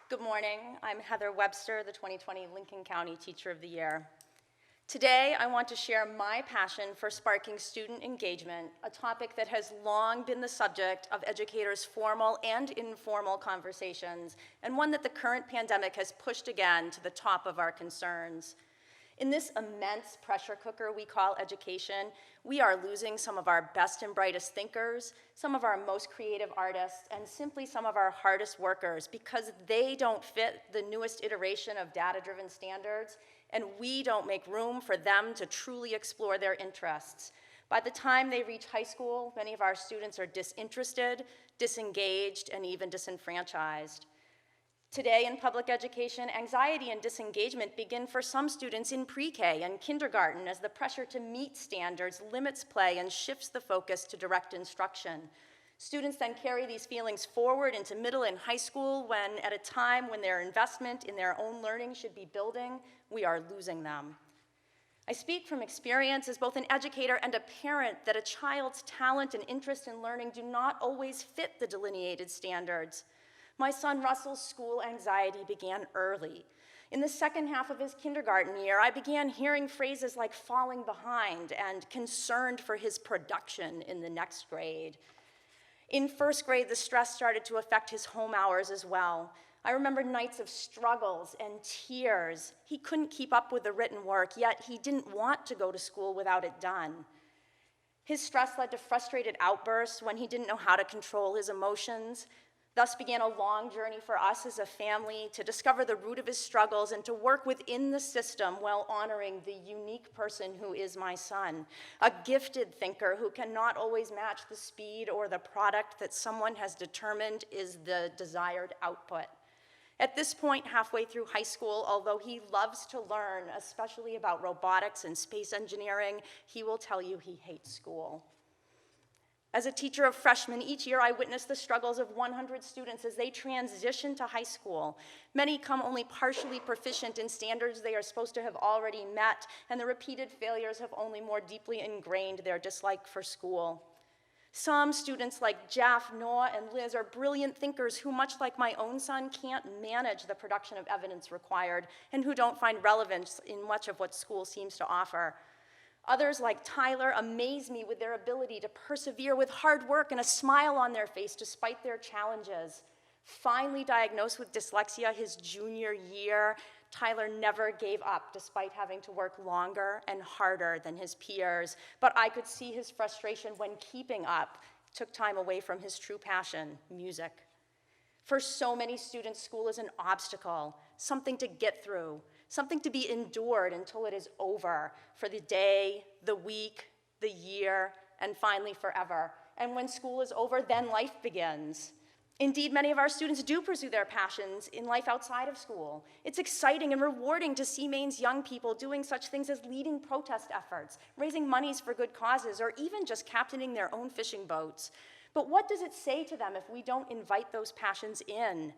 Good morning. I'm Heather Webster, the 2020 Lincoln County Teacher of the Year. Today, I want to share my passion for sparking student engagement, a topic that has long been the subject of educators' formal and informal conversations, and one that the current pandemic has pushed again to the top of our concerns. In this immense pressure cooker we call education, we are losing some of our best and brightest thinkers, some of our most creative artists, and simply some of our hardest workers because they don't fit the newest iteration of data-driven standards, and we don't make room for them to truly explore their interests. By the time they reach high school, many of our students are disinterested, disengaged, and even disenfranchised. Today in public education, anxiety and disengagement begin for some students in pre-K and kindergarten as the pressure to meet standards limits play and shifts the focus to direct instruction. Students then carry these feelings forward into middle and high school when, at a time when their investment in their own learning should be building, we are losing them. I speak from experience as both an educator and a parent that a child's talent and interest in learning do not always fit the delineated standards. My son Russell's school anxiety began early. In the second half of his kindergarten year, I began hearing phrases like falling behind and concerned for his production in the next grade. In first grade, the stress started to affect his home hours as well. I remember nights of struggles and tears. He couldn't keep up with the written work, yet he didn't want to go to school without it done. His stress led to frustrated outbursts when he didn't know how to control his emotions. Thus began a long journey for us as a family to discover the root of his struggles and to work within the system while honoring the unique person who is my son, a gifted thinker who cannot always match the speed or the product that someone has determined is the desired output. At this point, halfway through high school, although he loves to learn, especially about robotics and space engineering, he will tell you he hates school. As a teacher of freshmen, each year I witness the struggles of 100 students as they transition to high school. Many come only partially proficient in standards they are supposed to have already met, and the repeated failures have only more deeply ingrained their dislike for school. Some students like Jeff, Noah, and Liz are brilliant thinkers who, much like my own son, can't manage the production of evidence required and who don't find relevance in much of what school seems to offer. Others, like Tyler, amaze me with their ability to persevere with hard work and a smile on their face despite their challenges. Finally diagnosed with dyslexia his junior year, Tyler never gave up despite having to work longer and harder than his peers. But I could see his frustration when keeping up took time away from his true passion, music. For so many students, school is an obstacle, something to get through, something to be endured until it is over, for the day, the week, the year, and finally forever. And when school is over, then life begins. Indeed, many of our students do pursue their passions in life outside of school. It's exciting and rewarding to see Maine's young people doing such things as leading protest efforts, raising monies for good causes, or even just captaining their own fishing boats. But what does it say to them if we don't invite those passions in?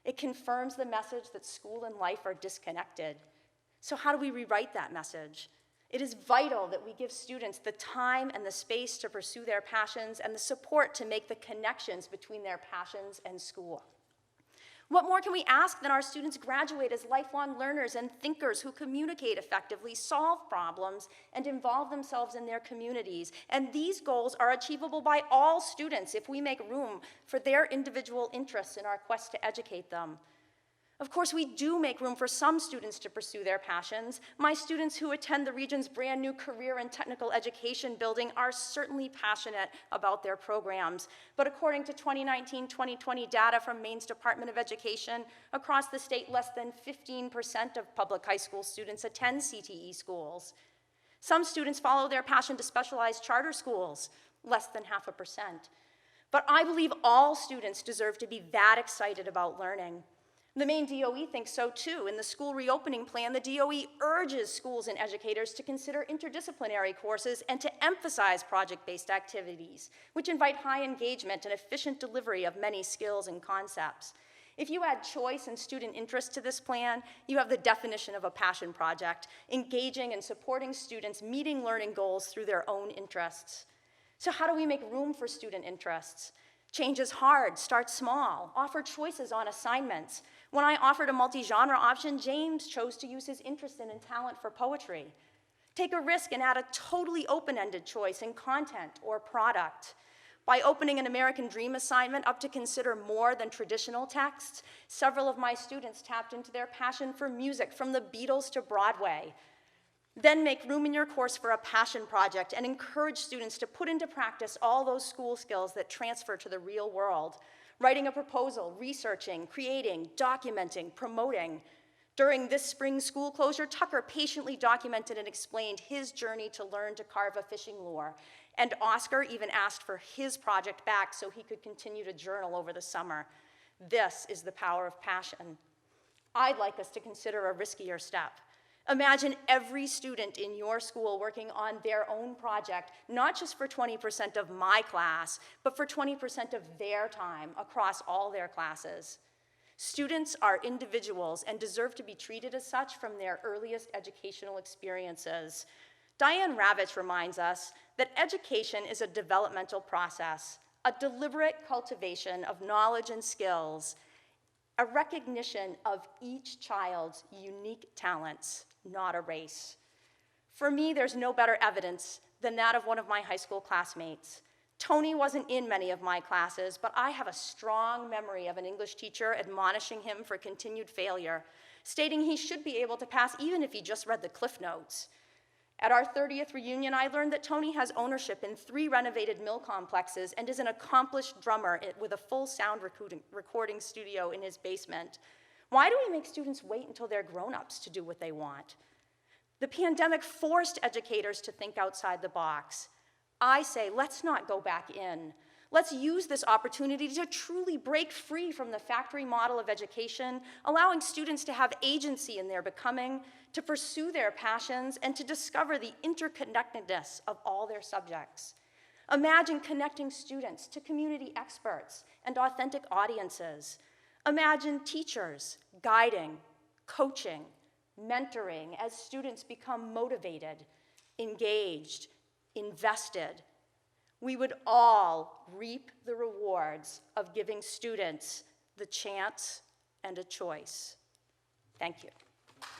It confirms the message that school and life are disconnected. So how do we rewrite that message? It is vital that we give students the time and the space to pursue their passions and the support to make the connections between their passions and school. What more can we ask than our students graduate as lifelong learners and thinkers who communicate effectively, solve problems, and involve themselves in their communities? And these goals are achievable by all students if we make room for their individual interests in our quest to educate them. Of course, we do make room for some students to pursue their passions. My students who attend the region's brand new career and technical education building are certainly passionate about their programs. But according to 2019-2020 data from Maine's Department of Education, across the state, less than 15% of public high school students attend CTE schools. Some students follow their passion to specialized charter schools, less than 0.5%. But I believe all students deserve to be that excited about learning. The Maine DOE thinks so too. In the school reopening plan, the DOE urges schools and educators to consider interdisciplinary courses and to emphasize project-based activities, which invite high engagement and efficient delivery of many skills and concepts. If you add choice and student interest to this plan, you have the definition of a passion project, engaging and supporting students meeting learning goals through their own interests. So how do we make room for student interests? Change is hard, start small, offer choices on assignments. When I offered a multi-genre option, James chose to use his interest in and talent for poetry. Take a risk and add a totally open-ended choice in content or product. By opening an American Dream assignment up to consider more than traditional texts, several of my students tapped into their passion for music, from the Beatles to Broadway. Then make room in your course for a passion project and encourage students to put into practice all those school skills that transfer to the real world. Writing a proposal, researching, creating, documenting, promoting. During this spring school closure, Tucker patiently documented and explained his journey to learn to carve a fishing lure. And Oscar even asked for his project back so he could continue to journal over the summer. This is the power of passion. I'd like us to consider a riskier step. Imagine every student in your school working on their own project, not just for 20% of my class, but for 20% of their time across all their classes. Students are individuals and deserve to be treated as such from their earliest educational experiences. Diane Ravitch reminds us that education is a developmental process, a deliberate cultivation of knowledge and skills, a recognition of each child's unique talents, not a race. For me, there's no better evidence than that of one of my high school classmates. Tony wasn't in many of my classes, but I have a strong memory of an English teacher admonishing him for continued failure, stating he should be able to pass even if he just read the Cliff Notes. At our 30th reunion, I learned that Tony has ownership in 3 renovated mill complexes and is an accomplished drummer with a full sound recording studio in his basement. Why do we make students wait until they're grown-ups to do what they want? The pandemic forced educators to think outside the box. I say, let's not go back in. Let's use this opportunity to truly break free from the factory model of education, allowing students to have agency in their becoming, to pursue their passions, and to discover the interconnectedness of all their subjects. Imagine connecting students to community experts and authentic audiences. Imagine teachers guiding, coaching, mentoring as students become motivated, engaged, invested. We would all reap the rewards of giving students the chance and a choice. Thank you.